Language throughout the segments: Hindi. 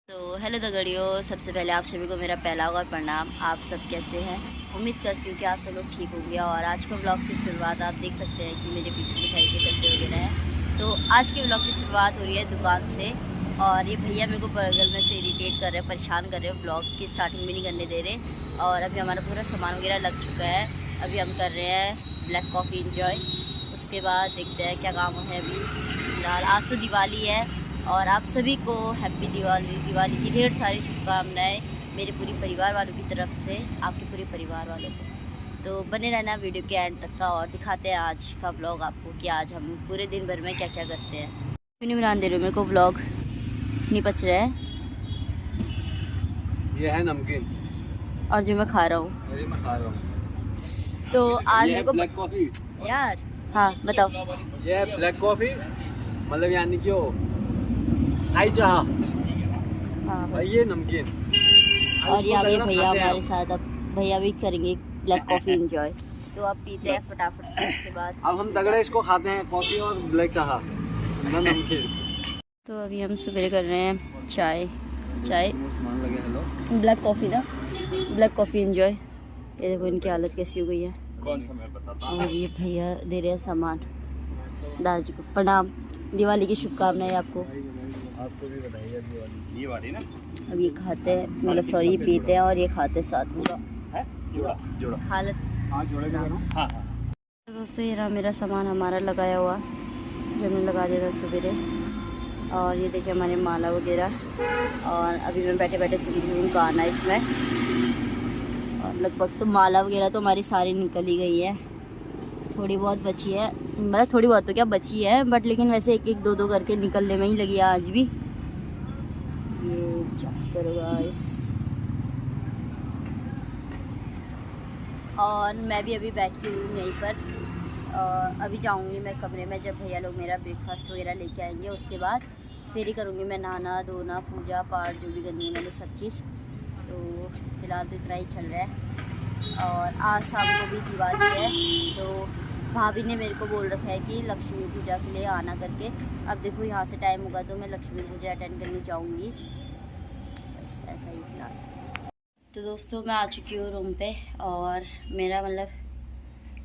तो हेलो दगड़ियों, सबसे पहले आप सभी को मेरा पहला और प्रणाम। आप सब कैसे हैं? उम्मीद करती हूँ कि आप सब लोग ठीक होंगे। और आज के ब्लॉग की शुरुआत आप देख सकते हैं कि मेरे पीछे दिखाई के डब्बे वगैरह हैं। तो आज के ब्लॉग की शुरुआत हो रही है दुकान से। और ये भैया मेरे को बगल में से इरिटेट कर रहे हैं, परेशान कर रहे हैं, ब्लॉग की स्टार्टिंग भी नहीं करने दे रहे। और अभी हमारा पूरा सामान वगैरह लग चुका है। अभी हम कर रहे हैं ब्लैक कॉफ़ी इंजॉय। उसके बाद देखते हैं क्या काम है। अभी फिलहाल आज तो दिवाली है और आप सभी को हैप्पी दिवाली। दिवाली की ढेर सारी शुभकामनाएं मेरे पूरी परिवार वालों की तरफ से आपके पूरे परिवार वालों को। तो बने रहना वीडियो के एंड तक का। और दिखाते हैं आज का व्लॉग आपको कि आज हम पूरे दिन भर में क्या क्या करते हैं। क्यों नहीं बनाने दे रहे हो मेरे को? व्लॉग नहीं पच रहा है। ये है नमकीन और जो मैं खा रहा हूँ तो आज मेरे को ब्लैक कॉफी यार। हाँ बताओ। ये है ब्लैक कॉफी, मतलब यानी कि वो आई चाह। हाँ और बस। ये नमकीन। और यहाँ पे भैया हमारे साथ, अब भैया भी करेंगे ब्लैक कॉफ़ी इंजॉय। तो अब पीते हैं फटाफट से। उसके बाद अब हम तगड़े इसको खाते हैं, कॉफी और ब्लैक चाह नमकीन। तो अभी हम सुबह कर रहे हैं चाय सामान लगे। हेलो ब्लैक कॉफ़ी ना, ब्लैक कॉफ़ी इंजॉय। ये देखो इनकी हालत कैसी हो गई है। कौन सा मैं बताता हूँ। और ये भैया दे रहे हैं सामान दादाजी को। प्रणाम, दिवाली की शुभकामनाएं आपको। आपको भी बताइए दिवाली। ये वाली ना। अब ये खाते हैं, मतलब सॉरी, ये पीते हैं और ये खाते हैं साथ में। है जोड़ा जोड़ा हालत। हाँ जोड़े का हाँ हाँ। तो दोस्तों ये रहा मेरा सामान हमारा लगाया हुआ, जो हमने लगा दिया था सवेरे। और ये देखिए हमारे माला वगैरह। और अभी मैं बैठे बैठे सुन रही हूँ गाना इसमें। और लगभग तो माला वगैरह तो हमारी सारी निकल ही गई है। थोड़ी बहुत बची है, मतलब थोड़ी बहुत तो क्या बची है, बट लेकिन वैसे एक एक दो दो करके निकलने में ही लगी है आज भी। ये चेक करो गाइस। और मैं भी अभी बैठी हुई हूँ यहीं पर। अभी जाऊँगी मैं कमरे में जब भैया लोग मेरा ब्रेकफास्ट वगैरह लेके आएंगे। उसके बाद फिर ही करूँगी मैं नहाना धोना पूजा पाठ जो भी करनी है मैंने सब चीज़। तो फिलहाल तो इतना ही चल रहा है। और आज शाम को भी दिवाली है, तो भाभी ने मेरे को बोल रखा है कि लक्ष्मी पूजा के लिए आना करके। अब देखो यहाँ से टाइम होगा तो मैं लक्ष्मी पूजा अटेंड करने जाऊँगी। बस ऐसा ही फिलहाल। तो दोस्तों मैं आ चुकी हूँ रूम पे। और मेरा मतलब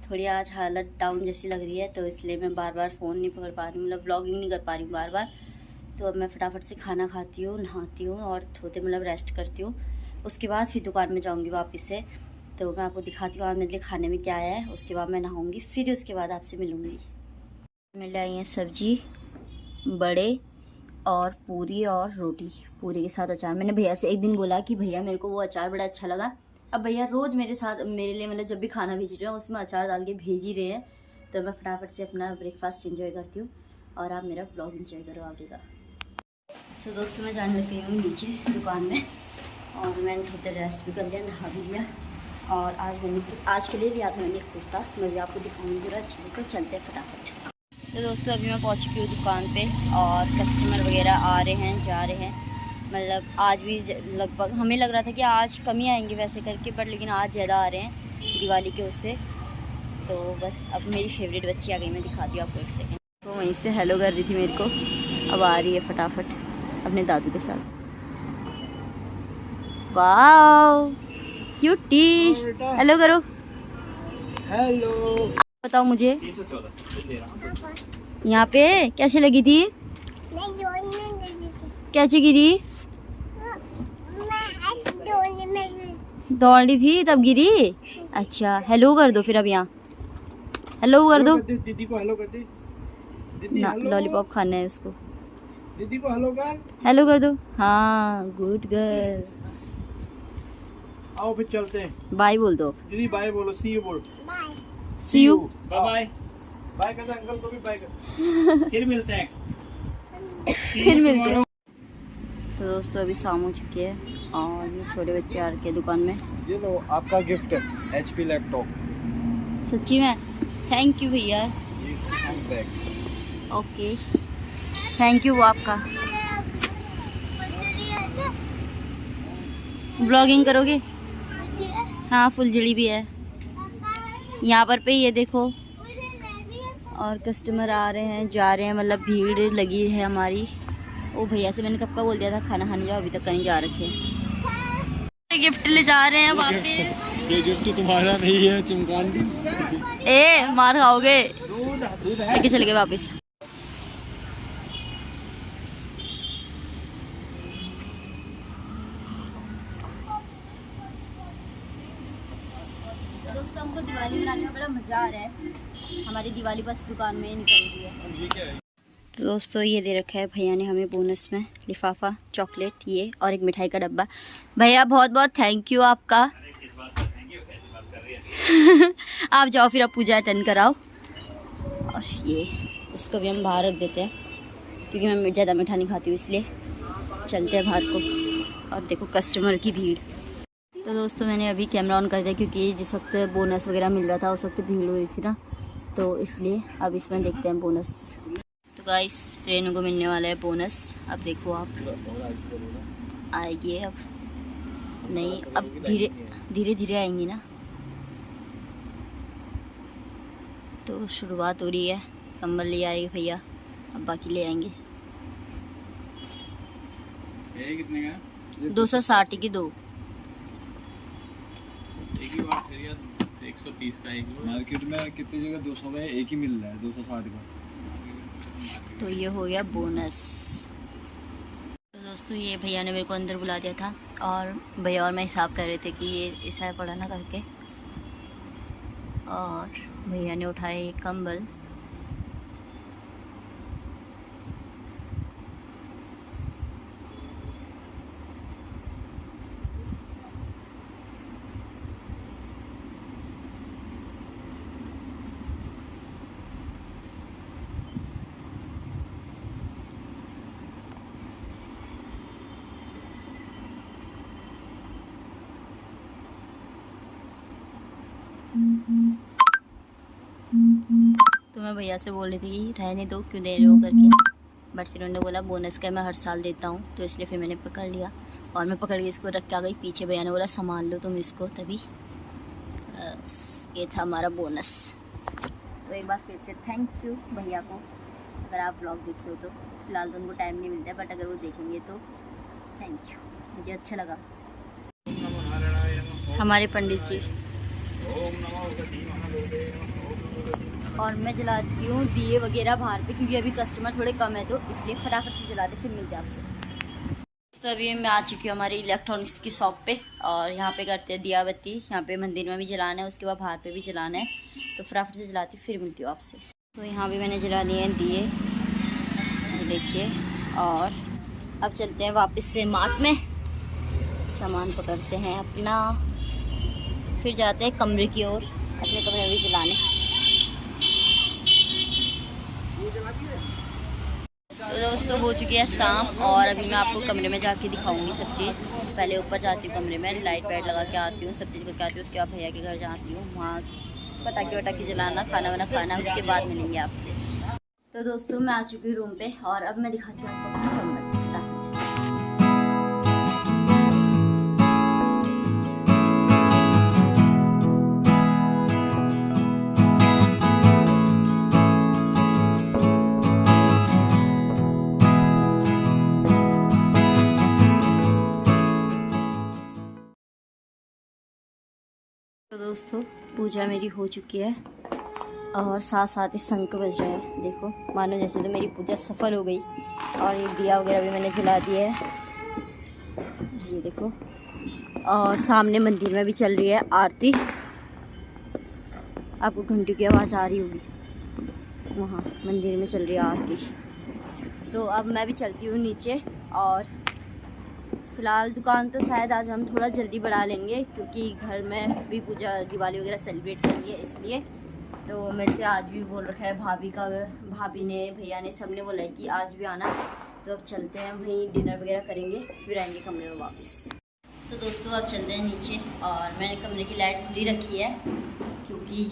थोड़ी आज हालत डाउन जैसी लग रही है, तो इसलिए मैं बार बार फ़ोन नहीं पकड़ पा रही हूँ, मतलब व्लॉगिंग नहीं कर पा रही हूँ बार बार। तो अब मैं फटाफट से खाना खाती हूँ, नहाती हूँ और थोड़े मतलब रेस्ट करती हूँ। उसके बाद फिर दुकान में जाऊँगी वापस से। तो मैं आपको दिखाती हूँ आज मेरे लिए खाने में क्या आया है। उसके बाद मैं नहाऊँगी, फिर उसके बाद आपसे मिलूँगी। मिल आई है सब्जी, बड़े और पूरी और रोटी। पूरी के साथ अचार। मैंने भैया से एक दिन बोला कि भैया मेरे को वो अचार बड़ा अच्छा लगा। अब भैया रोज़ मेरे साथ मेरे लिए मतलब जब भी खाना भेज रहे हैं उसमें अचार डाल के भेज ही रहे हैं। तो मैं फटाफट से अपना ब्रेकफास्ट इंजॉय करती हूँ और आप मेरा ब्लॉग इंजॉय करो आगे का। सो दोस्तों मैं जाने लग गई हूँ नीचे दुकान में। और मैंने थोड़ा रेस्ट भी कर लिया, नहा भी लिया। और आज के लिए लिया था मैंने एक कुर्ता, मैं भी आपको दिखाऊंगी पूरा अच्छे से। तो चलते हैं फटाफट। तो दोस्तों अभी मैं पहुंच चुकी हूँ दुकान पे और कस्टमर वगैरह आ रहे हैं जा रहे हैं। मतलब आज भी लगभग हमें लग रहा था कि आज कम ही आएंगे वैसे करके, बट लेकिन आज ज़्यादा आ रहे हैं दिवाली के उससे। तो बस अब मेरी फेवरेट बच्ची आ गई, मैं दिखाती हूँ आपको एक सेकेंड। तो वहीं से हेलो कर रही थी मेरे को, अब आ रही है फटाफट अपने दादू के साथ। वाओ क्यूटी, हेलो करो। हेलो बताओ मुझे यहाँ पे कैसे लगी थी? कैसे गिरी? दौड़ रही थी तब गिरी? अच्छा हेलो कर दो फिर। अब यहाँ हेलो कर दो। दीदी को हेलो कर दे। दीदी लॉलीपॉप खाना है उसको। दीदी को हेलो कर। हेलो कर दो। हाँ गुड गर्ल। आओ फिर चलते हैं। बाय बोल दो। दीदी बाय बोलो, सी यू बोल। See you. Bye bye. Bye कर अंकल को भी बाय कर। फिर मिलते हैं। फिर मिलते हैं। तो दोस्तों अभी शाम हो चुकी है और ये छोटे बच्चे आ रखे हैं दुकान में। ये लो आपका गिफ्ट है, HP लैपटॉप। सच्ची में? थैंक यू भैया। ये इसके साथ बैग। ओके थैंक यू वो आपका। ब्लॉगिंग करोगे? हाँ फुलझड़ी भी है यहाँ पर पे, ये देखो। और कस्टमर आ रहे हैं जा रहे हैं, मतलब भीड़ लगी है हमारी। वो भैया से मैंने कब का बोल दिया था खाना खाने जाओ, अभी तक कहीं जा रखे। गिफ्ट ले जा रहे हैं वापस। ये गिफ्ट तुम्हारा नहीं है चमकान। ए मार खाओगे। लेके चले गए वापस। दोस्तों हमको दिवाली मनाने में बड़ा मजा आ रहा है। हमारी दिवाली बस दुकान में ही निकल रही है। तो दोस्तों ये दे रखा है भैया ने हमें बोनस में लिफाफा, चॉकलेट ये और एक मिठाई का डब्बा। भैया बहुत बहुत थैंक यू आपका। आप जाओ फिर आप पूजा अटेंड कराओ। और ये इसको भी हम बाहर रख देते हैं क्योंकि मैं ज़्यादा मीठा नहीं खाती हूँ, इसलिए चलते हैं बाहर को। और देखो कस्टमर की भीड़। तो दोस्तों मैंने अभी कैमरा ऑन कर दिया क्योंकि जिस वक्त बोनस वगैरह मिल रहा था उस वक्त भीड़ हुई थी ना, तो इसलिए अब इसमें देखते हैं बोनस। तो गाइस रेनू को मिलने वाला है बोनस। अब देखो आप आएगी, अब नहीं, अब धीरे धीरे धीरे आएंगी ना। तो शुरुआत हो रही है। कंबल ले आएंगे भैया, अब बाकी ले आएंगे। ये कितने का? 260 की 2। एक ही बात है यार, 130 का एक। मार्केट में कितनी जगह 200 में एक ही मिल रहा है, 260 का। तो ये हो गया बोनस। तो दोस्तों ये भैया ने मेरे को अंदर बुला दिया था और भैया और मैं हिसाब कर रहे थे कि ये ऐसा पड़ा ना करके, और भैया ने उठाया एक कंबल। तो मैं भैया से बोल रही थी कि रहने दो, क्यों दे रहे हो करके, बट फिर उन्होंने बोला बोनस का मैं हर साल देता हूँ, तो इसलिए फिर मैंने पकड़ लिया और मैं पकड़ के इसको रख के आ गई पीछे। भैया ने बोला संभाल लो तुम इसको, तभी ये था हमारा बोनस। तो एक बार फिर से थैंक यू भैया को। अगर आप ब्लॉग देखे हो तो, फिलहाल तो उनको टाइम नहीं मिलता है, बट अगर वो देखेंगे तो थैंक यू, मुझे अच्छा लगा। हमारे पंडित जी। और मैं जलाती हूँ दिए वगैरह बाहर पे क्योंकि अभी कस्टमर थोड़े कम है, तो इसलिए फटाफट से जलाते, फिर मिलते हैं आपसे। तो अभी मैं आ चुकी हूँ हमारी इलेक्ट्रॉनिक्स की शॉप पे, और यहाँ पे करते हैं दिया बत्ती। यहाँ पे मंदिर में भी जलाना है, उसके बाद बाहर पे भी जलाना है, तो फटाफट से जलाती, फिर मिलती हूँ आपसे। तो यहाँ भी मैंने जला दिए हैं दिए, देखिए। और अब चलते हैं वापस से मार्ट में, सामान पकड़ते हैं अपना, फिर जाते हैं कमरे की ओर, अपने कमरे में भी जलाने। तो दोस्तों हो चुकी है शाम, और अभी मैं आपको कमरे में जाके दिखाऊंगी सब चीज़। पहले ऊपर जाती हूँ कमरे में, लाइट वाइट लगा के आती हूँ, सब चीज़ करके आती हूँ। उसके बाद भैया के घर जाती हूँ, वहाँ पटाखे वटाखे जलाना, खाना वाना खाना, उसके बाद मिलेंगे आपसे। तो दोस्तों मैं आ चुकी हूँ रूम पे, और अब मैं दिखाती हूँ आपको अपना कमरा फटाफट से। तो दोस्तों पूजा मेरी हो चुकी है, और साथ साथ ही शंख बज रहे हैं। देखो मानो जैसे तो मेरी पूजा सफल हो गई। और ये दिया वगैरह भी मैंने जला दिया है, ये देखो। और सामने मंदिर में भी चल रही है आरती, आपको घंटी की आवाज़ आ रही होगी, वहाँ मंदिर में चल रही है आरती। तो अब मैं भी चलती हूँ नीचे, और फ़िलहाल दुकान तो शायद आज हम थोड़ा जल्दी बढ़ा लेंगे क्योंकि घर में भी पूजा दिवाली वगैरह सेलिब्रेट करनी है, इसलिए। तो मेरे से आज भी बोल रखा है भाभी ने, भैया ने, सब ने बोला है कि आज भी आना। तो अब चलते हैं, वहीं डिनर वगैरह करेंगे, फिर आएंगे कमरे में वापस। तो दोस्तों अब चलते हैं नीचे, और मैंने कमरे की लाइट खुली रखी है क्योंकि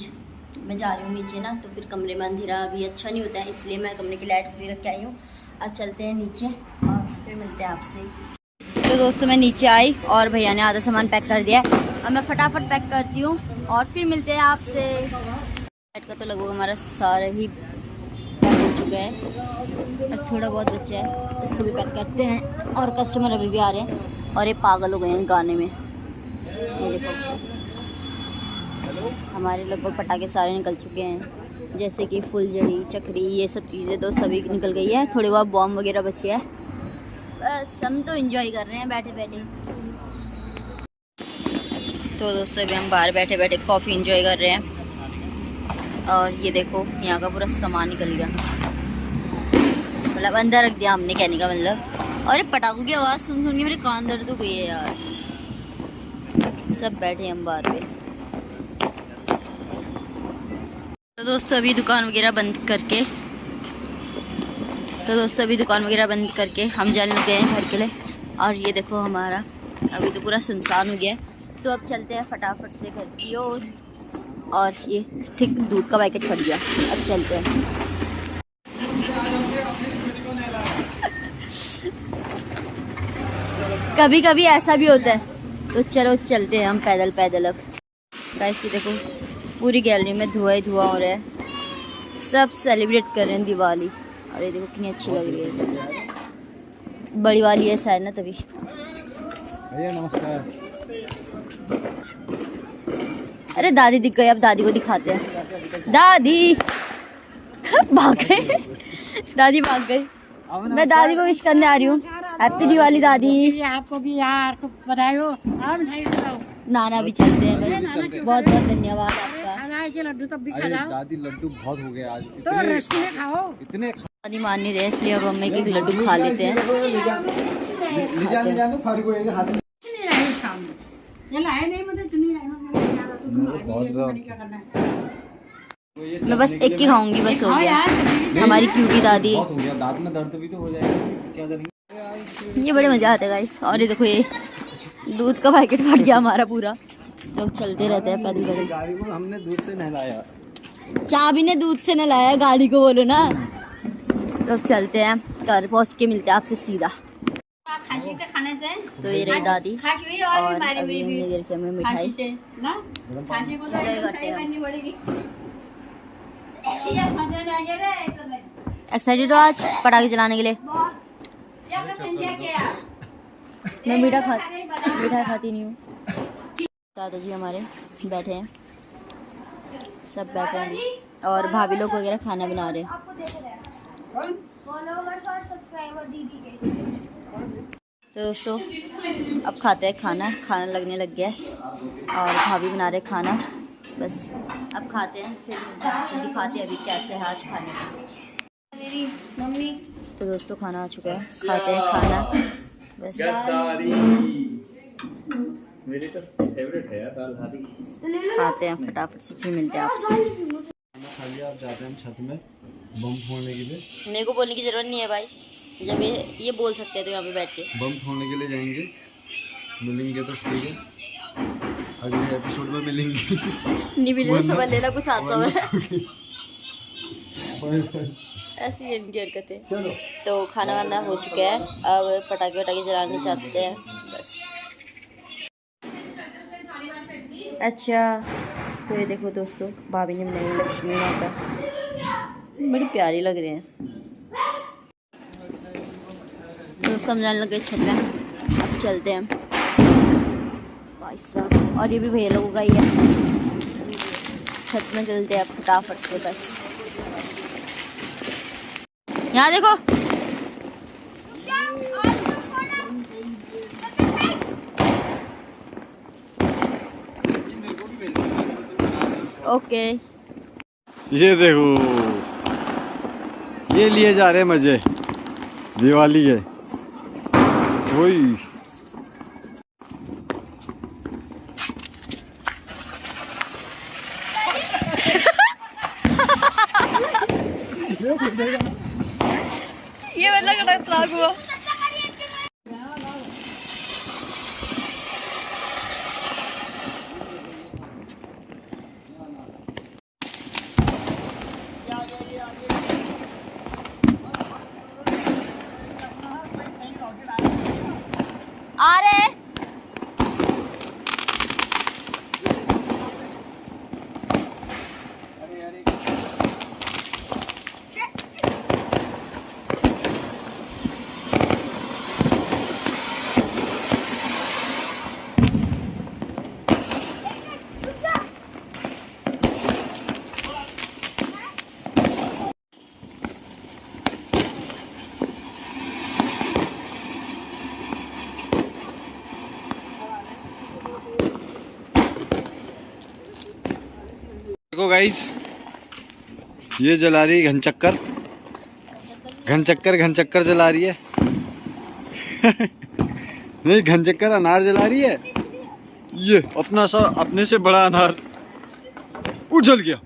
मैं जा रही हूँ नीचे ना, तो फिर कमरे में अंधेरा भी अच्छा नहीं होता है, इसलिए मैं कमरे की लाइट खुली रख के आई हूँ। अब चलते हैं नीचे और फिर मिलते हैं आपसे। तो दोस्तों मैं नीचे आई और भैया ने आधा सामान पैक कर दिया है, अब मैं फटाफट पैक करती हूँ और फिर मिलते हैं आपसे। लाइट का तो लगभग हमारा सारा ही पैक हो चुका गया है, अब थोड़ा बहुत बचा है, उसको भी पैक करते हैं। और कस्टमर अभी भी आ रहे हैं और ये पागल हो गए हैं गाने में। ये देखो हमारे लगभग पटाखे सारे निकल चुके हैं, जैसे कि फुलझड़ी, चक्री, ये सब चीज़ें तो सभी निकल गई है। थोड़े बहुत बॉम्ब वगैरह बचे हैं। बस हम तो एंजॉय कर रहे हैं बैठे बैठे। तो दोस्तों अभी हम बाहर बैठे बैठे कॉफ़ी एंजॉय कर रहे हैं। और ये देखो यहाँ का पूरा सामान निकल गया, मतलब अंदर रख दिया हमने, कहने का मतलब। और ये पटाखों की आवाज़ सुन सुन के मेरे कान दर्द हो गई है यार। सब बैठे हम बाहर पे। तो दोस्तों अभी दुकान वगैरह बंद करके हम जाने लग गए हैं घर के लिए। और ये देखो हमारा अभी तो पूरा सुनसान हो गया है। तो अब चलते हैं फटाफट से घर की ओर। और ये ठीक दूध का पैकेट फट गया, अब चलते हैं। कभी कभी ऐसा भी होता है। तो चलो चलते हैं हम पैदल पैदल। अब कैसे देखो पूरी गैलरी में धुआं ही धुआं हो रहा है, सब सेलिब्रेट कर रहे हैं दिवाली। और ये देखो कितनी अच्छी लग रही है, बड़ी वाली है शायद ना, तभी। भैया नमस्कार। अरे दादी दिख गई, अब दादी को दिखाते हैं। दादी भाग गए, दादी भाग गई। मैं दादी को विश करने आ रही हूँ। हैप्पी दिवाली दादी। आपको भी यार खूब बधाई हो। नाना भी चलते हैं बस। बहुत बहुत धन्यवाद आपका। के लड्डू तब भी खा अरे जाओ। दादी लड्डू बहुत हो गए आज, तो रसगुल्ले खाओ। इतने दादी मान नहीं रहे, इसलिए अब मम्मी के लड्डू खा लेते हैं। नहीं रही सामने, ये लाए नहीं मतलब नहीं मैं बस एक ही खाऊंगी, बस हो गया। हमारी क्यूटी दादी, बहुत हो गया, दांत में दर्द भी तो हो जाएगा, क्या करेंगे। ये बड़े मजा आता है गाइस। और ये देखो ये दूध का पैकेट फट गया हमारा पूरा। तो चलते रहते हैं पैदल पैदल। गाड़ी को हमने दूध से नहलाया। चाबी ने दूध से नहलाया गाड़ी को, बोलो ना। तो चलते हैं, घर पहुंच के मिलते हैं आपसे सीधा। तो ये रही दादी और अभी हमने दे रखी हमें मिठाई। एक्साइटेड हो आज पटाखे चलाने के लिए? मैं मीठा खाती नहीं हूँ। दादाजी हमारे बैठे हैं, सब बैठे हैं और भाभी लोग वगैरह खाना बना रहे हैं। सब्सक्राइबर दीदी के। तो दोस्तों अब खाते हैं खाना, खाना लगने लग गया है और भाभी बना रहे खाना। बस अब खाते हैं, फिर दिखाते हैं अभी कैसे है आज खाने में मेरी मम्मी। तो दोस्तों खाना आ चुका है, खाते हैं खाना। बस मेरी तो फेवरेट है यार दाल हादी। खाते हैं फटाफट से, फिर मिलते हैं आपसे। खाली आप जाते हैं छत में बम फोड़ने के लिए। मेरे को बोलने की ज़रूरत नहीं है भाई, जब ये बोल सकते हैं तो यहाँ पे बैठ के। बम फोड़ने के लिए जाएंगे, मिलेंगे तो ठीक है, अगले एपिसोड में मिलेंगे। नहीं मिले तो सब ले ला कुछ हादसा हुआ है। बाय। ऐसी है इनकी हरकतें। चलो तो खाना वाना हो चुका है, अब पटाखे वटाखे जलाने चाहते हैं बस। अच्छा तो ये देखो दोस्तों, भाभी ने बनाई लक्ष्मी माता, बड़ी प्यारी लग रहे हैं। दोस्तों हम जाने लगे छत में, अब चलते हैं भाई साहब। और ये भी भैया लोगों का ही है। छत में चलते हैं फटाफट से बस। यहाँ देखो ओके। ये देखो, ये लिए जा रहे मजे दिवाली के। वही ये वाला खतरनाक हुआ। आ रहे देखो गाइस, ये जला रही है घनचक्कर, घनचक्कर जला रही है। नहीं, घनचक्कर अनार जला रही है। ये अपने से बड़ा अनार उछल गया।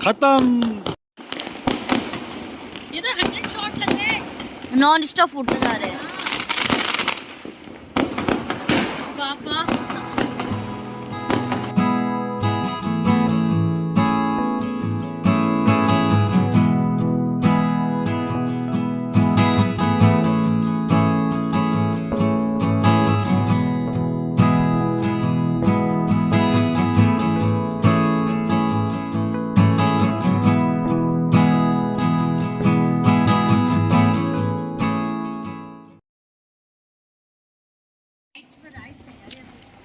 खत्म। ये तो 100 शॉट लग गए। नॉन स्टॉप फूटते जा रहे हैं। पापा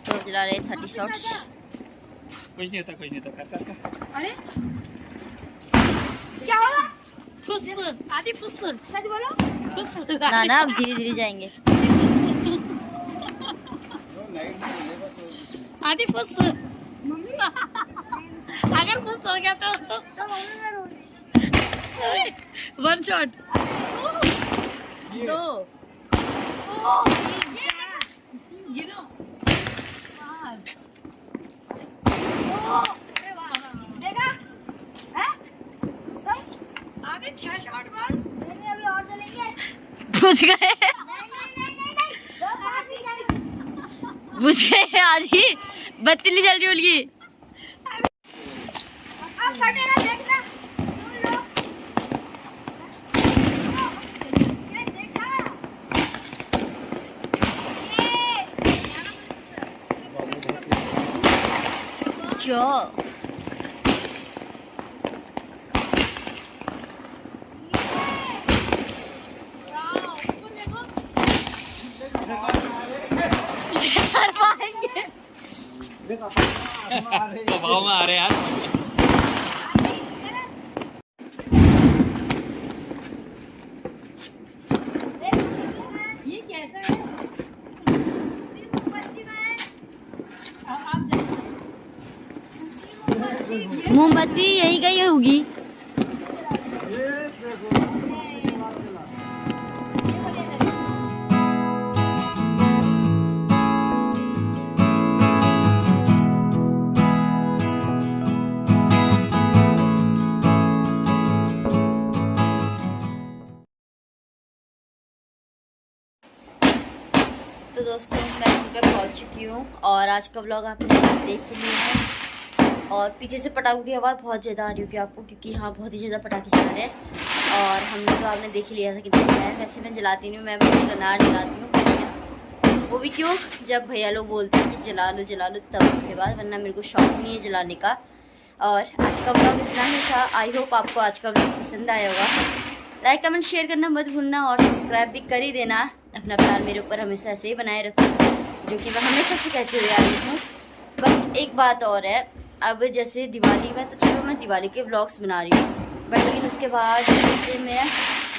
तो जला रहे 30 शॉट्स। कुछ नहीं होता कर। अरे क्या होगा? फुस आदि फुस सच बोलो। फुस ना ना, अब धीरे धीरे जाएंगे। आदि फुस अगर फुस हो गया तो मम्मी मैं रो रही 1 शॉट 2 गिनो 5 देखा? हैं? सही? आधे 6 शॉट बस नहीं, अभी और चलेंगे। बुझ गए, नहीं। दो बार भी जाएंगे। बुझ गए। आधी बत्ती नहीं जल रही उनकी। अब फटेगा देखना। सुन लो। ये देखा? जो शर्माएंगे। दबाव में आ रहे यार। ये कैसा है आप मोमबत्ती यही गई होगी। तो दोस्तों, मैं घर पे पहुंच चुकी हूँ और आज का व्लॉग आपने देख ही लिया है। और पीछे से पटाखों की आवाज़ बहुत ज़्यादा आ रही होगी आपको, क्योंकि यहाँ बहुत ही ज़्यादा पटाखे चल रहे हैं। और हमने तो आपने देख ही लिया था कितना है। वैसे मैं जलाती नहीं हूँ, मैं बस अनार जलाती हूँ। वो भी क्यों, जब भैया लोग बोलते हैं कि जला लो तब उसके बाद, वरना मेरे को शौक नहीं है जलाने का। और आज का व्लॉग इतना ही था। आई होप आपको आज का व्लॉग पसंद आया होगा। लाइक कमेंट शेयर करना मत भूलना और सब्सक्राइब भी कर ही देना। अपना प्यार मेरे ऊपर हमेशा ऐसे ही बनाए रखो, जो कि मैं हमेशा से कहती हुई आ रही हूँ। बट एक बात और है, अब जैसे दिवाली में तो चलो मैं दिवाली के व्लॉग्स बना रही हूँ, बट लेकिन उसके बाद जैसे मैं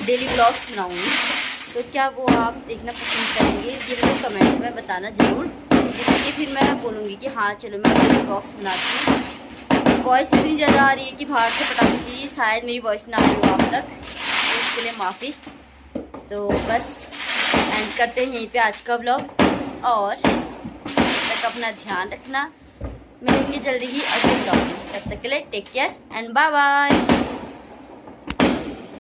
डेली व्लॉग्स बनाऊँगी, तो क्या वो आप देखना पसंद करेंगे? ये मुझे कमेंट में बताना ज़रूर, जिससे कि फिर मैं बोलूँगी कि हाँ चलो मैं डेली व्लॉग्स बनाती हूँ। वॉइस इतनी ज़्यादा आ रही है कि बाहर से पटाखों की शायद मेरी वॉइस ना आई हो आप तक, तो इसके लिए माफ़ी। तो बस एंड करते हैं यहीं पे आज का व्लॉग, और तब तक अपना ध्यान रखना। मिलेंगे जल्दी ही अगले व्लॉग में। तब तक के लिए take care and bye bye.